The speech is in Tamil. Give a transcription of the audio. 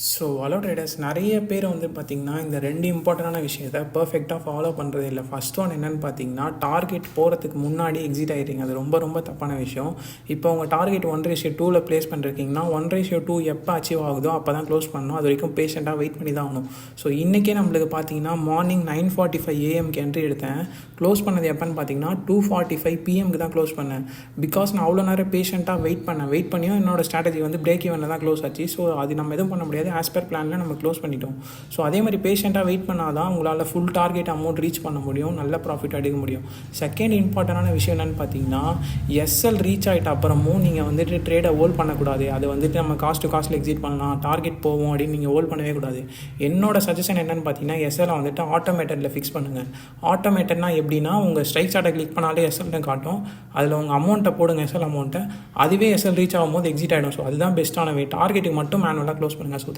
ஸோ ஹலோ ட்ரேடர்ஸ், நிறைய பேர் வந்து பார்த்திங்கன்னா இந்த ரெண்டு இம்பார்ட்டண்டான விஷயத்தை பர்ஃபெக்டாக ஃபாலோ பண்ணுறது இல்லை. ஃபஸ்ட் ஒன் என்னென்னு பார்த்தீங்கன்னா, டார்கெட் போகிறதுக்கு முன்னாடி எக்ஸிட் ஆகிடுறீங்க. அது ரொம்ப ரொம்ப தப்பான விஷயம். இப்போ உங்கள் டார்கெட் 1:2 ப்ளேஸ் பண்ணிருக்கீங்கன்னா 1:2 எப்போ அச்சீவ் ஆகுதோ அப்போ தான் க்ளோஸ் பண்ணணும். அது வரைக்கும் பேஷண்ட்டாக வெயிட் பண்ணி தான் ஆகணும். ஸோ இன்றைக்கே நம்மளுக்கு பார்த்தீங்கன்னா மார்னிங் 9:45 AM என்ட்ரி எடுத்தேன். க்ளோஸ் பண்ணது எப்போன்னு பார்த்தீங்கன்னா 2:45 PM தான் க்ளோஸ் பண்ணேன். பிகாஸ் நான் அவ்வளோ நேரம் பேஷண்ட்டாக வெயிட் பண்ணியும் என்னோட ஸ்ட்ராட்டஜி வந்து பிரேக் ஈவனில் தான் க்ளோஸ் ஆச்சு. ஸோ அது நம்ம எதுவும் பண்ண முடியாது. ஆஸ் பர் பிளானில் நம்ம க்ளோஸ் பண்ணிட்டோம். ஸோ அதே மாதிரி பேஷண்ட்டாக வெயிட் பண்ணால் தான் உங்களால் ஃபுல் டார்கெட் அமௌண்ட் ரீச் பண்ண முடியும், நல்ல ப்ராஃபிட் எடுக்க முடியும். செகண்ட் இம்பார்ட்டண்டான விஷயம் என்னென்னு பார்த்தீங்கன்னா, எஸ்எல் ரீச் ஆகிட்ட அப்புறமும் நீங்கள் வந்துட்டு ட்ரேடை ஹோல்ட் பண்ணக்கூடாது. அது வந்துட்டு நம்ம காஸ்ட்டில் எக்ஸிட் பண்ணலாம், டார்கெட் போவோம் அப்படின்னு நீங்கள் ஹோல்ட் பண்ணவே கூடாது. என்னோட சஜஷன் என்னென்னு பார்த்தீங்கன்னா, எஸ்எல் வந்துட்டு ஆட்டோமேட்டடில் ஃபிக்ஸ் பண்ணுங்கள். ஆட்டோமேட்டட்னா எப்படின்னா, உங்கள் ஸ்ட்ரைக் சார்ட்டை கிளிக் பண்ணாலே எஸ்எல்னு காட்டும். அதில் உங்கள் அமௌண்ட்டை போடுங்க, எஸ்எல் அமௌண்ட்டை. அதுவே எஸ்எல் ரீச் ஆகும்போது எக்ஸிட் ஆகிடும். ஸோ அதுதான் பெஸ்ட்டான வே. டார்கெட்டுக்கு மட்டும் மேனுவலாக க்ளோஸ் பண்ணுங்கள். ஸோ